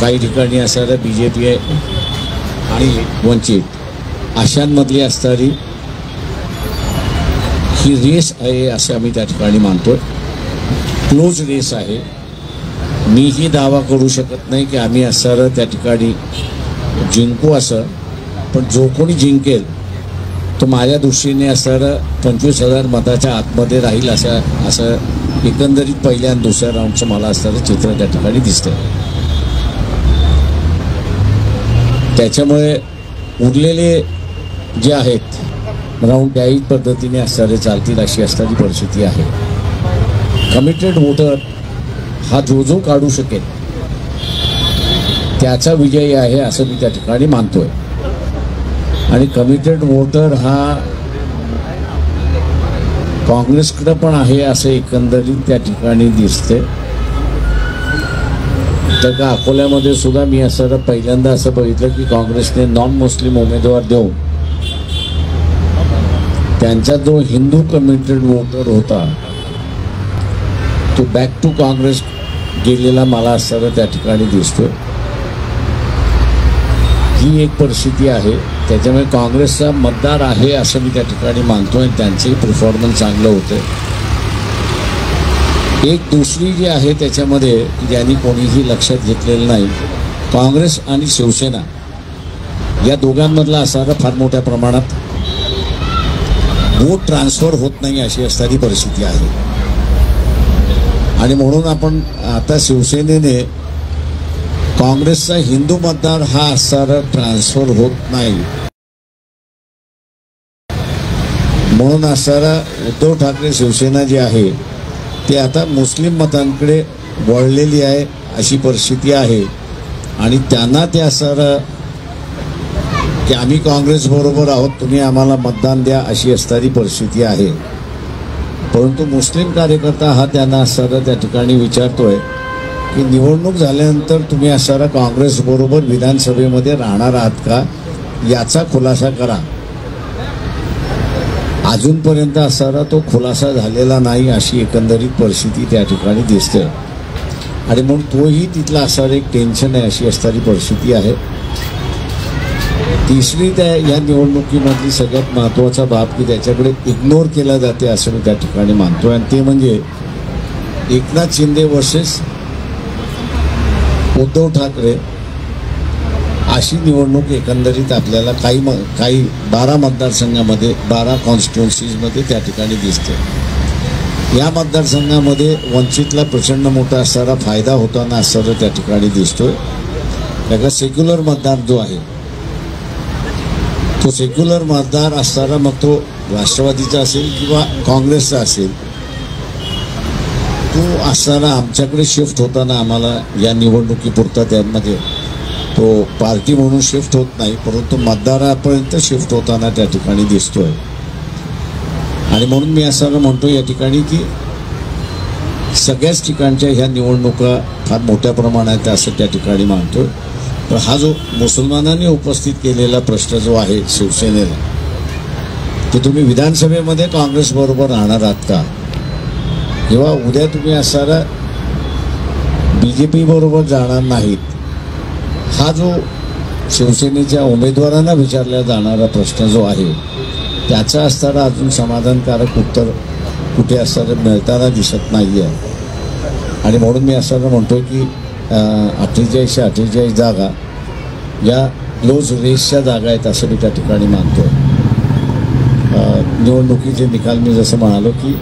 काही ठिकाणी असणारं BJP आहे आणि वंचित अशांमधली असणारी ही रेस आहे असं आम्ही त्या ठिकाणी मानतोय. क्लोज रेस आहे. मीही दावा करू शकत नाही की आम्ही असणारं त्या ठिकाणी जिंकू असं, पण जो कोणी जिंकेल तो माझ्या दृष्टीने असणारं 25,000 मताच्या आतमध्ये राहील असं एकंदरीत पहिल्या आणि दुसऱ्या राऊंडचं मला असणारं चित्र त्या ठिकाणी दिसतंय. त्याच्यामुळे उरलेले जे आहेत राऊंड त्याही पद्धतीने असणारे चालतील अशी असणारी परिस्थिती आहे. कमिटेड वोटर हा जो काढू शकेल त्याचा विजय आहे असं मी त्या ठिकाणी मानतोय. आणि कमिटेड वोटर हा काँग्रेसकडे पण आहे असं एकंदरीत त्या ठिकाणी दिसते. तर का अकोल्यामध्ये सुद्धा मी असं पहिल्यांदा असं बघितलं की काँग्रेसने नॉन मुस्लिम उमेदवार देऊन त्यांचा जो हिंदू कमिटेड वोटर होता तो बॅक टू काँग्रेस गेलेला मला असं त्या ठिकाणी दिसतोय. ही एक परिस्थिती आहे. त्याच्यामुळे काँग्रेसचा मतदार आहे असं मी त्या ठिकाणी मानतोय. त्यांचंही परफॉर्मन्स चांगलं होतं. एक दुसरी जी आहे त्याच्यामध्ये ज्यांनी कोणीही लक्षात घेतलेलं नाही, काँग्रेस आणि शिवसेना या दोघांमधला असणारा फार मोठ्या प्रमाणात वोट ट्रान्सफर होत नाही अशी असणारी परिस्थिती आहे. आणि म्हणून आपण आता शिवसेनेने काँग्रेसचा हिंदू मतदार हा असणारा ट्रान्सफर होत नाही म्हणून असणारा उद्धव ठाकरे शिवसेना जी आहे ती आता मुस्लिम मतांकडे वळलेली आहे अशी परिस्थिती आहे. आणि त्यांना ते असणारं की आम्ही काँग्रेस बरोबर आहोत, तुम्ही आम्हाला मतदान द्या अशी असणारी परिस्थिती आहे. परंतु मुस्लिम कार्यकर्ता हा त्यांना असणारा त्या ठिकाणी विचारतोय की निवडणूक झाल्यानंतर तुम्ही असणारा काँग्रेस बरोबर विधानसभेमध्ये राहणार आहात का याचा खुलासा करा. अजूनपर्यंत असणारा तो खुलासा झालेला नाही अशी एकंदरीत परिस्थिती त्या ठिकाणी दिसते. आणि म्हणून तोही तिथला असणारं एक टेन्शन आहे अशी असणारी परिस्थिती आहे. तिसरी त्या या निवडणुकीमधली सगळ्यात महत्त्वाचा बाब की त्याच्याकडे इग्नोर केला जाते असं मी त्या ठिकाणी मानतोय. आणि ते म्हणजे एकनाथ शिंदे वर्सेस उद्धव ठाकरे अशी निवडणूक एकंदरीत आपल्याला काही 12 मतदारसंघामध्ये 12 कॉन्स्टिट्युन्सीजमध्ये त्या ठिकाणी दिसते. या मतदारसंघामध्ये वंचितला प्रचंड मोठा असणारा फायदा होताना असणारा त्या ठिकाणी दिसतोय. त्याचा सेक्युलर मतदार जो आहे तो सेक्युलर मतदार असणारा मग तो राष्ट्रवादीचा असेल किंवा काँग्रेसचा असेल तो असणारा आमच्याकडे शिफ्ट होताना आम्हाला या निवडणुकीपुरता त्यामध्ये तो पार्टी म्हणून शिफ्ट होत नाही परंतु मतदारापर्यंत शिफ्ट होताना त्या ठिकाणी दिसतोय. आणि म्हणून मी असं म्हणतो या ठिकाणी की सगळ्याच ठिकाणच्या ह्या निवडणुका फार मोठ्या प्रमाणात असं त्या ठिकाणी मानतोय. तर हा जो मुसलमानांनी उपस्थित केलेला प्रश्न जो आहे शिवसेनेला की तुम्ही विधानसभेमध्ये काँग्रेस बरोबर राहणार आहात का किंवा उद्या तुम्ही असणारा BJP बरोबर जाणार नाहीत, हा जो शिवसेनेच्या उमेदवारांना विचारला जाणारा प्रश्न जो आहे त्याचा असणारा अजून समाधानकारक उत्तर कुठे असणारं मिळताना दिसत नाही आहे. आणि म्हणून मी असं म्हणतो की 48 जागा या क्लोज रेसच्या जागा आहेत असं मी त्या ठिकाणी मानतो. निवडणुकीचे निकाल मी जसं म्हणालो की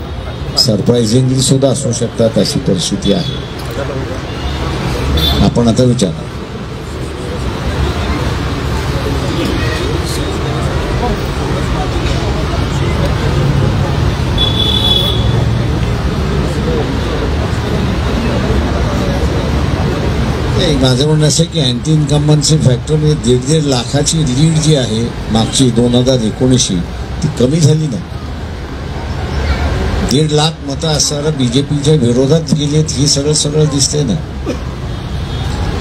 सरप्रायझिंगली सुद्धा असू शकतात अशी परिस्थिती आहे. आपण आता विचारा. माझं म्हणणं असं की अँटी इन्कम्बन्सी फॅक्टर म्हणजे 1.5 लाखाची लीड जी आहे मागची 2019 ती कमी झाली ना. 1.5 लाख मतं असणारा BJPच्या विरोधात गेलेत ही सगळं दिसते ना.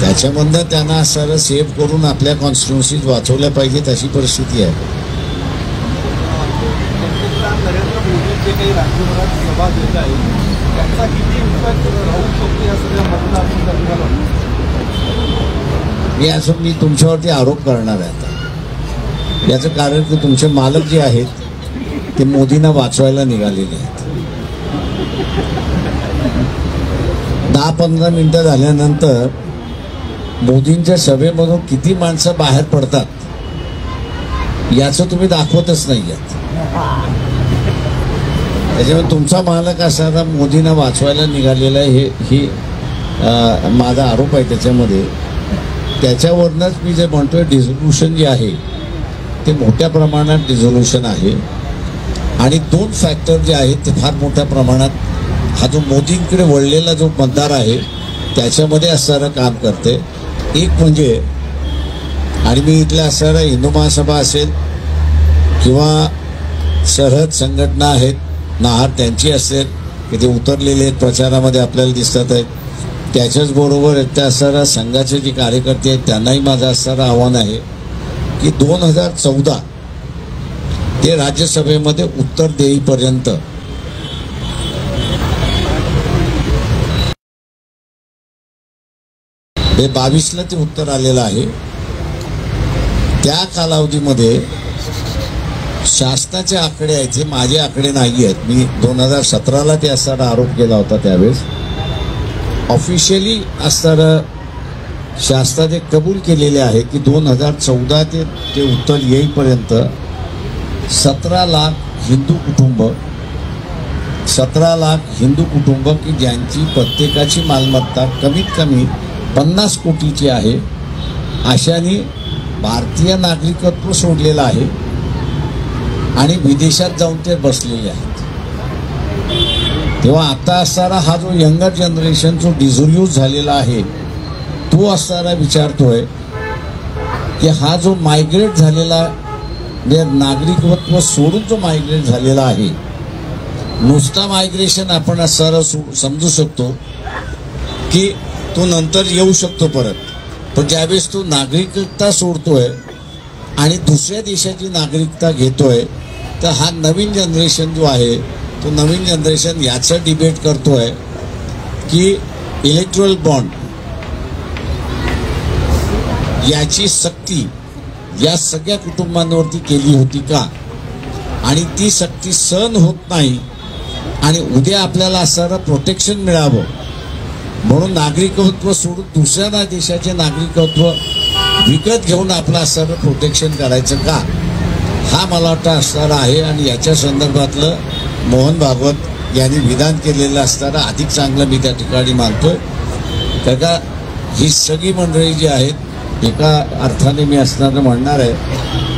त्याच्यामधनं त्यांना असणारं सेव्ह करून आपल्या कॉन्स्टिट्युन्सीज वाचवल्या पाहिजेत अशी परिस्थिती आहे. मी तुमच्यावरती आरोप करणार आहे आता. याचं कारण की तुमचे मालक जे आहेत ते मोदींना वाचवायला निघालेले आहेत. 10-15 मिनिटं झाल्यानंतर मोदींच्या सभेमधून किती माणसं बाहेर पडतात याचं तुम्ही दाखवतच नाही आहात. त्याच्यामुळे तुमचा मालक असताना मोदींना वाचवायला निघालेला आहे ही माझा आरोप आहे त्याच्यामध्ये. त्याच्यावरूनच मी जे म्हणतोय डिझोल्युशन जे आहे ते मोठ्या प्रमाणात डिझोल्युशन आहे. आणि 2 फॅक्टर जे आहेत ते फार मोठ्या प्रमाणात हा जो मोदींकडे वळलेला जो मतदार आहे त्याच्यामध्ये असणारं काम करते. एक म्हणजे, आणि मी इथल्या असणाऱ्या हिंदू महासभा असेल किंवा सरहद संघटना आहेत नाहार त्यांची असेल की ते उतरलेले आहेत प्रचारामध्ये आपल्याला दिसतात आहेत. त्याच्याच बरोबर एकट्या असणाऱ्या संघाचे जे कार्यकर्ते आहेत त्यांनाही माझं असणारं आव्हान आहे की 2014 ते राज्यसभेमध्ये उत्तर देईपर्यंत हे 22ला ते उत्तर आलेलं आहे. त्या कालावधीमध्ये शासनाचे आकडे आहेत, हे माझे आकडे नाही आहेत. मी 2017ला ते असणारा आरोप केला होता. त्यावेळेस ऑफिशियली असणारं शासनाने कबूल केलेले आहे की 2014 ते उत्तर येईपर्यंत 17 लाख हिंदू कुटुंब की ज्यांची प्रत्येकाची मालमत्ता कमीत कमी 50 कोटीची आहे अशाने भारतीय नागरिकत्व सोडलेलं आहे आणि विदेशात जाऊन ते बसलेले आहेत. तेव्हा आता असणारा हा जो यंगर जनरेशन जो डिझोल्यूज झालेला आहे तो असणारा विचारतोय की हा जो मायग्रेट झालेला म्हणजे नागरिकत्व सोडून जो मायग्रेट झालेला आहे, नुसता मायग्रेशन आपण असणारा समजू शकतो की तो नंतर येऊ शकतो परत, पण ज्यावेळेस तो नागरिकता सोडतोय आणि दुसऱ्या देशाची नागरिकता घेतोय तर हा नवीन जनरेशन जो आहे तो नवीन जनरेशन याचं डिबेट करतोय की इलेक्ट्रल बॉन्ड याची सक्ती या सगळ्या कुटुंबांवरती केली होती का, आणि ती सक्ती सहन होत नाही आणि उद्या आपल्याला असणारं प्रोटेक्शन मिळावं म्हणून नागरिकत्व सोडून दुसऱ्या देशाचे नागरिकत्व विकत घेऊन आपलं असणारं प्रोटेक्शन करायचं का, हा मला वाटतं असणारा आहे. आणि याच्या संदर्भातलं मोहन भागवत यांनी विधान केलेलं असताना अधिक चांगलं मी त्या ठिकाणी मानतोय. तर का ही सगळी मंडळी जी आहेत एका अर्थाने मी असणारं म्हणणार आहे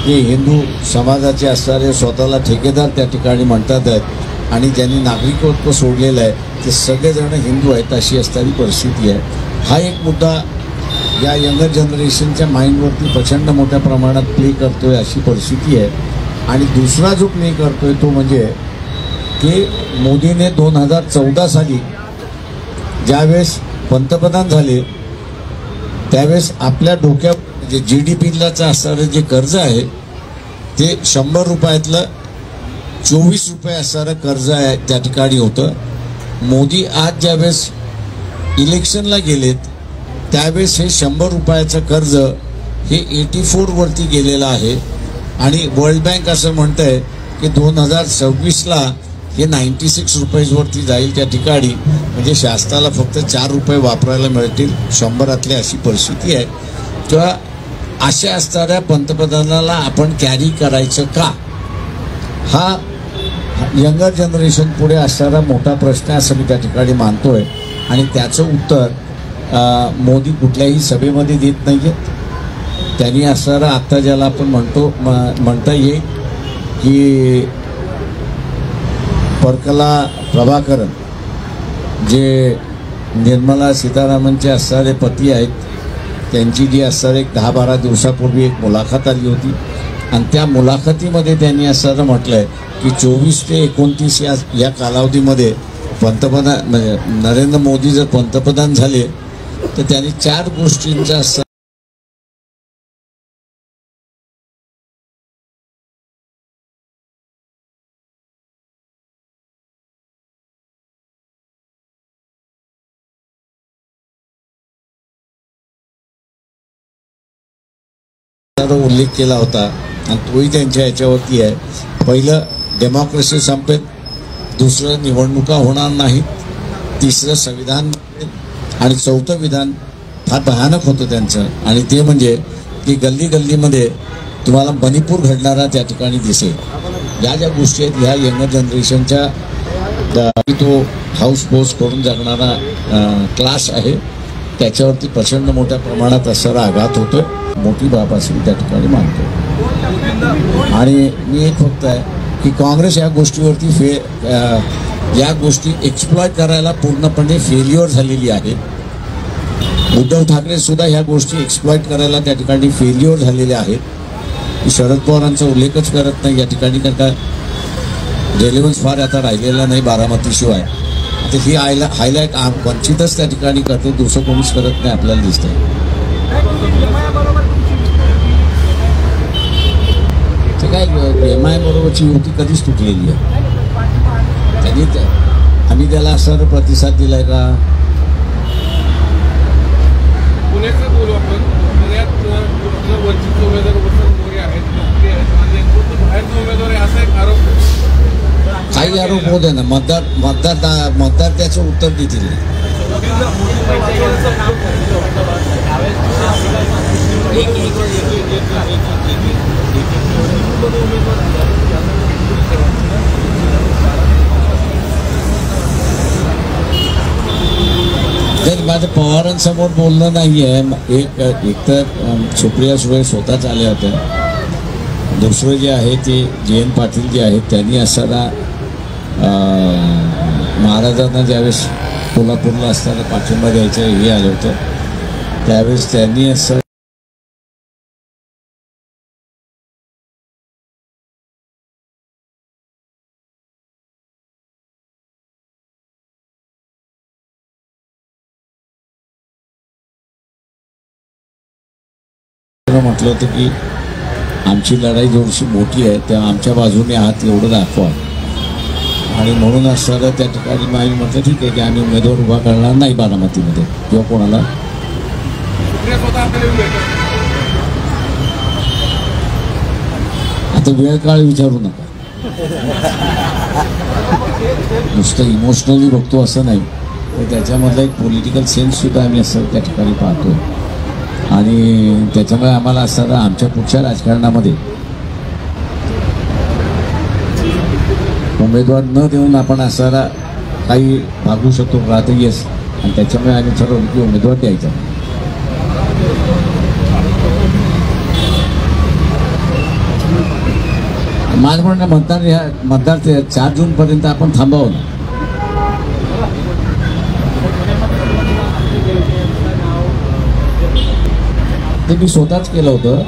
की हिंदू समाजाचे असणारे स्वतःला ठेकेदार त्या ठिकाणी म्हणतात आहेत आणि ज्यांनी नागरिकत्व सोडलेलं आहे ते सगळेजण हिंदू आहेत अशी असणारी परिस्थिती आहे. हा एक मुद्दा या यंगर जनरेशनच्या माइंडवरती प्रचंड मोठ्या प्रमाणात प्ले करतोय अशी परिस्थिती आहे. आणि दुसरा जो प्ले करतोय तो म्हणजे की मोदीने 2014 साली ज्यावेळेस पंतप्रधान झाले त्यावेळेस आपल्या डोक्यात जे GDPलाचं असणारं जे कर्ज आहे ते 100 रुपयातलं 24 रुपये असणारं कर्ज आहे त्या ठिकाणी होतं. मोदी आज ज्यावेळेस इलेक्शनला गेलेत त्यावेळेस हे 100 रुपयाचं कर्ज हे 84 वरती गेलेलं आहे. आणि वर्ल्ड बँक असं म्हणत आहे की 2026ला हे 96 रुपयेवरती जाईल त्या ठिकाणी. म्हणजे शासनाला फक्त 4 रुपये वापरायला मिळतील 100रातली अशी परिस्थिती आहे. तेव्हा अशा असणाऱ्या पंतप्रधानाला आपण कॅरी करायचं का, हा यंगर जनरेशन पुढे असणारा मोठा प्रश्न असं मी त्या ठिकाणी मानतोय. आणि त्याचं उत्तर मोदी कुठल्याही सभेमध्ये देत नाही आहेत. त्यांनी असणारं आत्ता ज्याला आपण म्हणता येईल की परकला प्रभाकरन जे निर्मला सीतारामनचे असणारे पती आहेत त्यांची जी असणारे एक 10-12 दिवसापूर्वी एक मुलाखत आली होती आणि त्या मुलाखतीमध्ये त्यांनी असं म्हटलंय की 24 ते 29 या कालावधीमध्ये पंतप्रधान म्हणजे नरेंद्र मोदी जर पंतप्रधान झाले तर त्यांनी 4 गोष्टींचा त्याच्यावर उल्लेख केला होता आणि तोही त्यांच्या याच्यावरती आहे. पहिलं डेमोक्रेसी संपेल, दुसरं निवडणुका होणार नाहीत, तिसरं संविधान आणि चौथं विधान फार भयानक होतं त्यांचं, आणि ते म्हणजे की गल्ली गल्लीमध्ये तुम्हाला मणिपूर घडणारा त्या ठिकाणी दिसेल. या ज्या गोष्टी आहेत ह्या यंगर जनरेशनच्या तो हाऊस पोस्ट करून जगणारा क्लास आहे त्याच्यावरती प्रचंड मोठ्या प्रमाणात असणारा आघात होतोय. मोठी बाब अशी त्या ठिकाणी मानतो. आणि मी एक फक्त आहे की काँग्रेस या गोष्टीवरती या गोष्टी एक्सप्लॉइट करायला पूर्णपणे फेल्युअर झालेली आहे. उद्धव ठाकरे सुद्धा ह्या गोष्टी एक्सप्लॉइट करायला त्या ठिकाणी फेल्युअर झालेले आहेत. शरद पवारांचा उल्लेखच करत नाही या ठिकाणी, कारण का रेलेव्हन्स फार आता राहिलेला नाही बारामतीशिवाय. आता ही हायलाईट वंचितच त्या ठिकाणी करते, दुसरं कोणीच करत नाही आपल्याला दिसतंय. ते काय MI बरोबरची युती कधीच तुटलेली आहे. आम्ही त्याला असं प्रतिसाद दिलाय का? पुण्याचं बोलू आपण. पुण्यात वंचित उमेदवार मोरे आहेत, बाहेरचे उमेदवार असा एक आरोप. काही आरोप होऊ दे ना, मतदार त्याचं उत्तर देतील. तर माझं पवारांसमोर बोलणं नाही आहे. एक तर सुप्रिया सुळे स्वतःच आल्या होत्या. दुसरं जे आहे ते JN पाटील जे आहेत त्यांनी असताना महाराजांना ज्यावेळेस कोल्हापूरला असताना पाठिंबा द्यायचं हे आलं होतं, त्यावेळेस त्यांनी असं म्हटलं होतं की आमची लढाई थोडीशी मोठी आहे, त्या आमच्या बाजूने आहात एवढं दाखवा. आणि म्हणून असताना त्या ठिकाणी आम्ही म्हटलं ठीक आहे की आम्ही उमेदवार उभा करणार नाही बारामतीमध्ये किंवा कोणाला. आता वेळ काळ विचारू नका, नुसतं इमोशनली बघतो असं नाही, तर त्याच्यामधला एक पॉलिटिकल सेन्स सुद्धा आम्ही असं त्या ठिकाणी पाहतो. आणि त्याच्यामुळे आम्हाला असताना आमच्या पुढच्या राजकारणामध्ये उमेदवार न देऊन आपण असताना काही भागू शकतो राहत येस, आणि त्याच्यामुळे आम्ही ठरवलं की उमेदवार द्यायचा. माझं म्हणणं मतदार 4 जूनपर्यंत आपण थांबावं ना. ते मी स्वतःच केलं होतं.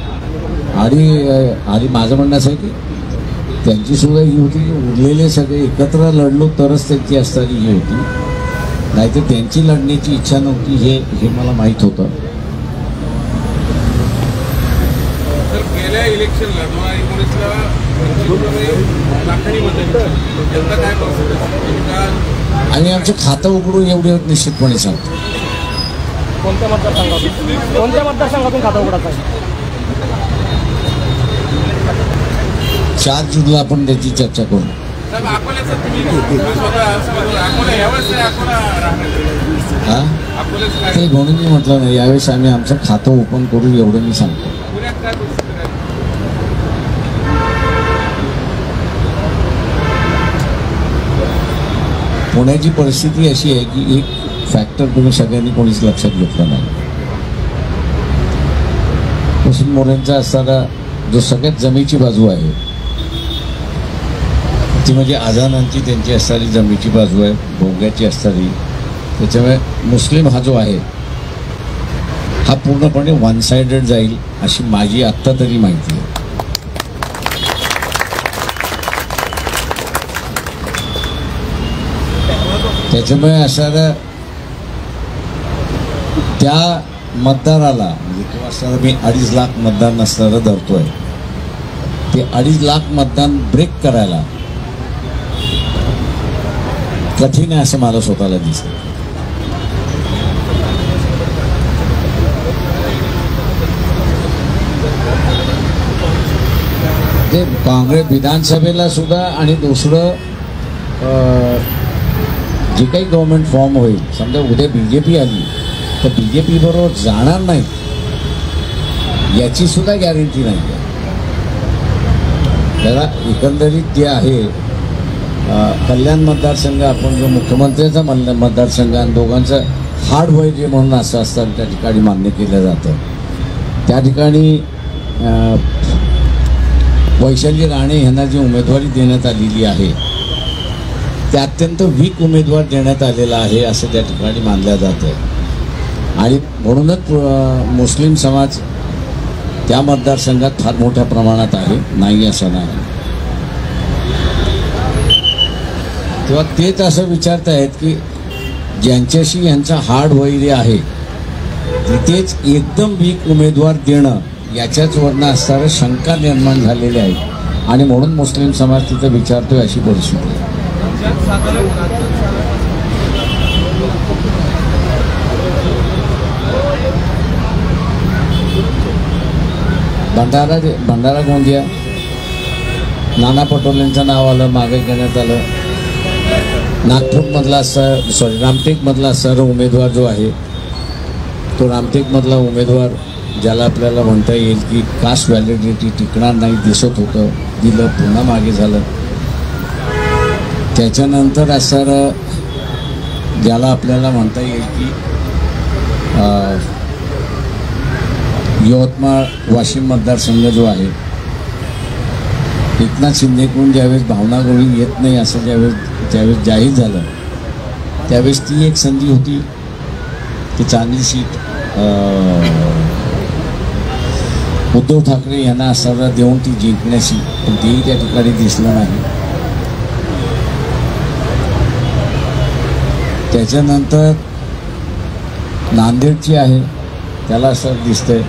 आणि माझं म्हणणं असं आहे की त्यांची सुद्धा ही होती की उरलेले सगळे एकत्र लढलो तरच त्यांची असणारी ही होती, नाहीतर त्यांची लढण्याची इच्छा नव्हती हे मला माहीत होतं. गेल्या इलेक्शनला 2019ला आणि आमचं खातं उघडून एवढे निश्चितपणे सांगतो. कोणत्या मतदारसंघातून खाता उघडायचा आहे? 4 जूनला आपण त्याची चर्चा करू. ते म्हणून मी म्हटलं नाही, यावेळेस आम्ही आमचं खातं ओपन करू एवढं मी सांगतो. पुण्याची परिस्थिती अशी आहे की एक फॅक्टर तुम्ही सगळ्यांनी कोणीच लक्षात घेतला नाही. कुसुम मोरेंचा असताना जो सगळ्यात जमेची बाजू आहे ती म्हणजे आझादांची त्यांची असणारी जमेची बाजू आहे, भोंग्याची असणारी. त्याच्यामुळे मुस्लिम हा जो आहे हा पूर्णपणे वन साइडेड जाईल अशी माझी आत्ता तरी माहिती आहे. त्याच्यामुळे असणाऱ्या त्या मतदाराला म्हणजे किंवा असणारा मी 2.5 लाख मतदान नसणारं धरतोय, ते 2.5 लाख मतदान ब्रेक करायला कठीण आहे असं मला स्वतःला दिसतं. ते काँग्रेस विधानसभेला सुद्धा आणि दुसरं जे काही गव्हर्नमेंट फॉर्म होईल, समजा उद्या BJP आली तर BJP बरोबर जाणार नाही याची सुद्धा गॅरंटी नाही आहे. त्याला एकंदरीत जे आहे कल्याण मतदारसंघ, आपण जो मुख्यमंत्र्याचा मतदारसंघ आणि दोघांचं हार्ड वय म्हणून असं असतं त्या ठिकाणी मान्य केलं जातं. त्या ठिकाणी वैशाली राणे यांना जी उमेदवारी देण्यात आलेली आहे ते अत्यंत वीक उमेदवार देण्यात आलेला आहे असं त्या ठिकाणी मानलं जातं. आणि म्हणूनच मुस्लिम समाज त्या मतदारसंघात फार मोठ्या प्रमाणात आहे, नाही असं नाही. तेव्हा तेच असं विचारत आहेत की ज्यांच्याशी यांचा हार्ड वैरी आहे तिथेच एकदम वीक उमेदवार देणं याच्याच वरनं असणाऱ्या शंका निर्माण झालेल्या आहेत आणि म्हणून मुस्लिम समाज तिथं विचारतोय अशी परिस्थिती आहे. भंडारा गोंदिया नाना पटोलेंचं नाव आलं, मागे घेण्यात आलं. नागपूरमधला रामटेकमधला सर उमेदवार जो आहे तो रामटेकमधला उमेदवार ज्याला आपल्याला म्हणता येईल की कास्ट व्हॅलिडिटी टिकणार नाही दिसत होतं, दिलं, पुन्हा मागे झालं. त्याच्यानंतर असं ज्याला आपल्याला म्हणता येईल की यवतमाळ वाशिम मतदारसंघ जो आहे, एकनाथ शिंदेकडून ज्यावेळेस भावना गवळी येत नाही असं ज्यावेळेस जाहीर झालं त्यावेळेस ती एक संधी होती की चांगली सीट उद्धव ठाकरे यांना असं देऊन ती जिंकण्याची, पण तेही त्या ठिकाणी दिसलं नाही. त्याच्यानंतर नांदेडची आहे त्याला असं दिसतंय,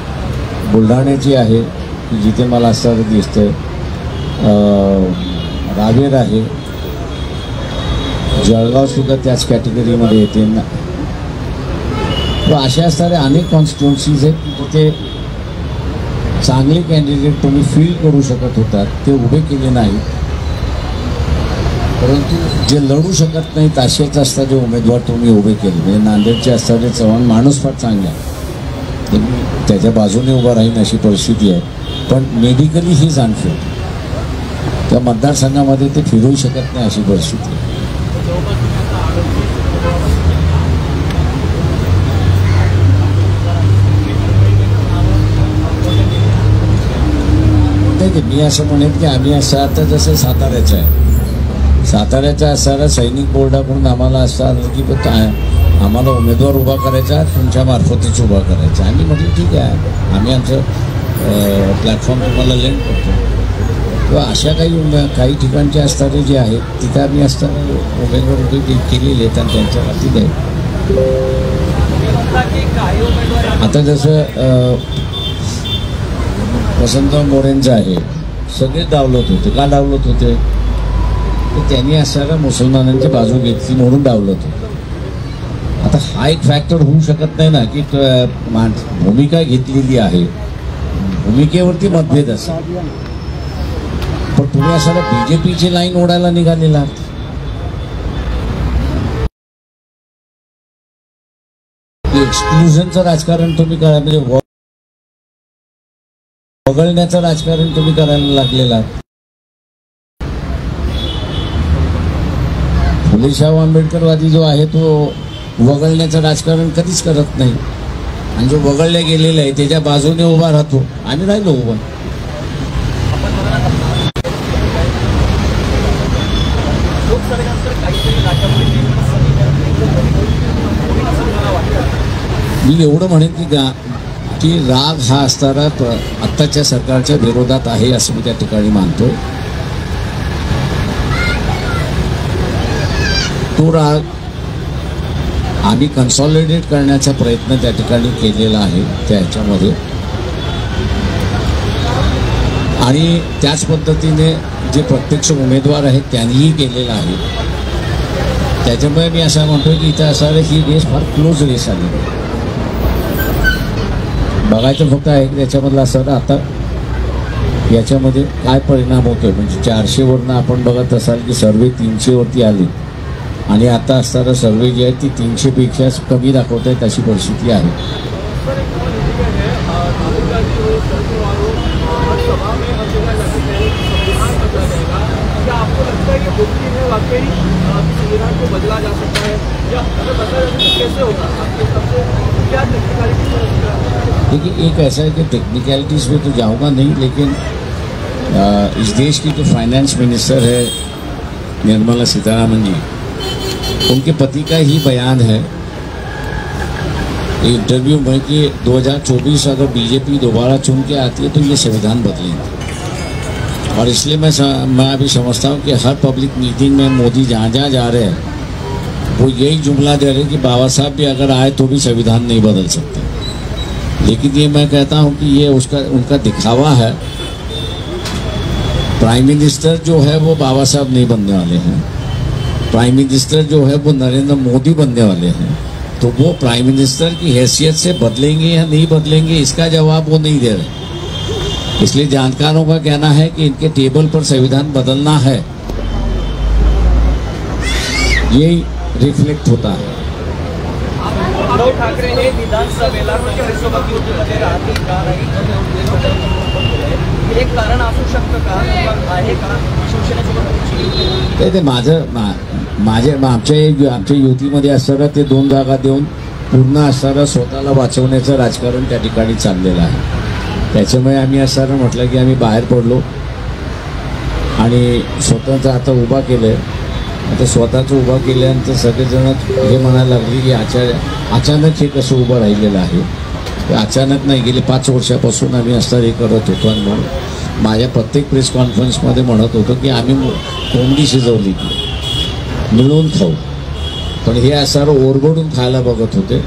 बुलढाण्याची आहे की जिथे मला असं दिसतंय, रावेर आहे, जळगावसुद्धा त्याच कॅटेगरीमध्ये येते ना. तर अशा असणाऱ्या अनेक कॉन्स्टिट्युन्सीज आहेत की तिथे चांगले कॅन्डिडेट तुम्ही फील करू शकत होतात ते उभे केले नाही. परंतु जे लढू शकत नाहीत असेच असणारे उमेदवार तुम्ही उभे केले. म्हणजे नांदेडचे असणारे चव्हाण माणूस फार चांगला आहे, त्याच्या बाजूने उभा राहीन अशी परिस्थिती आहे, पण मेडिकली हीच अनफिट, त्या मतदारसंघामध्ये ते फिरू शकत नाही अशी परिस्थिती आहे. मी असं म्हणेन की आम्ही असं आता जसं साताऱ्याचं आहे, साताऱ्याचा असणारा सैनिक बोर्डाकडून आम्हाला असं आलं की काय आम्हाला उमेदवार उभा करायचा, तुमच्या मार्फतच उभा करायचा. आम्ही म्हटलं ठीक आहे, आम्ही आमचं प्लॅटफॉर्म तुम्हाला लेंड करतो. किंवा अशा काही ठिकाणचे असणारे जे आहेत तिथे आम्ही असताना उमेदवार उभे केलेले आहेत आणि त्यांच्या बाबतीत आहे. आता जसं वसंत मोरेंचं आहे, सगळे डावलत होते. का डावलत होते? तर त्यांनी असणाऱ्या मुसलमानांची बाजू घेतली म्हणून डावलत होते. आता हा एक फॅक्टर होऊ शकत नाही ना की भूमिका घेतलेली आहे, भूमिकेवरती मतभेद असेल, पण तुम्ही असणारा BJPची लाईन ओढायला निघालेला. एक्सक्लुजनचं राजकारण तुम्ही करा, म्हणजे वगळण्याचं राजकारण तुम्ही करायला लागलेला. फुले शाहू आंबेडकरवादी जो आहे तो वगळण्याचं राजकारण कधीच करत नाही, आणि जो वगळल्या गेलेला आहे त्याच्या बाजूने उभा राहतो. आम्ही राहिलो उभा. मी एवढं म्हणेन की राग हा असणारा आत्ताच्या सरकारच्या विरोधात आहे असं मी त्या ठिकाणी मानतो. तो राग आम्ही कन्सॉलिडेट करण्याचा प्रयत्न त्या ठिकाणी केलेला आहे त्या ह्याच्यामध्ये, आणि त्याच पद्धतीने जे प्रत्यक्ष उमेदवार आहेत त्यांनीही केलेलं आहे. त्याच्यामुळे मी असं म्हणतो की इथं असणारी ही रेस फार क्लोज रेस आली. बघायचं फक्त आहे की त्याच्यामधलं असं आता याच्यामध्ये काय परिणाम होतोय. म्हणजे 400वरनं आपण बघत असाल की सर्वे 300वरती आली आणि आता असणारा सर्वे जे आहे ती 300पेक्षा कमी दाखवत आहेत अशी परिस्थिती आहे. बदला जा सकता है या अगर बदला जाए तो कैसे होगा, आपके हिसाब से क्या टेक्निकलिटी? देखिए, एक ऐसा है कि टेक्निकलिटीज़ में तो जाऊंगा नहीं, लेकिन इस देश की जो फाइनेंस मिनिस्टर है निर्मला सीतारामन जी, उनके पति का ही बयान है इंटरव्यू में कि 2024 अगर बीजेपी दोबारा चुन के आती है तो ये संविधान बदलेंगे. और इसलिए मैं अभी समझता हूँ कि हर पब्लिक मीटिंग में मोदी जहाँ जहाँ जा रहे हैं वो यही जुमला दे रहे हैं कि बाबा साहब भी अगर आए तो भी संविधान नहीं बदल सकते. लेकिन ये मैं कहता हूँ कि ये उनका दिखावा है. प्राइम मिनिस्टर जो है वो बाबा साहब नहीं बनने वाले हैं. प्राइम मिनिस्टर जो है वो नरेंद्र मोदी बनने वाले हैं. तो वो प्राइम मिनिस्टर की हैसियत से बदलेंगे या नहीं बदलेंगे इसका जवाब वो नहीं दे रहे. इसलिए जानकारों का कहना है कि इनके टेबल पर संविधान बदलना है, यही रिफ्लेक्ट होता है. उद्धव ठाकरे हे विधानसभेला काँग्रेससोबत युतीमध्ये राहतील का नाही एक कारण असू शकतं का, आहे का शिवसेनेसोबत? ते आमच्या युतीमध्ये असताना ते 2 जागा देऊन पूर्ण असताना स्वतःला वाचवण्याचं राजकारण त्या ठिकाणी चाललेलं आहे. त्याच्यामुळे आम्ही असताना म्हटलं की आम्ही बाहेर पडलो आणि स्वतःचं आता उभा केलं आहे. आता स्वतःचं उभा केल्यानंतर सगळेजण हे म्हणायला लागले की अचानक हे कसं उभं राहिलेलं आहे. ते अचानक नाही, गेले 5 वर्षापासून आम्ही असं हे करत होतो. आणि म्हणून माझ्या प्रत्येक प्रेस कॉन्फरन्समध्ये म्हणत होतो की आम्ही कोंबडी शिजवली की मिळून खाऊ, पण हे असं ओरबडून खायला बघत होते.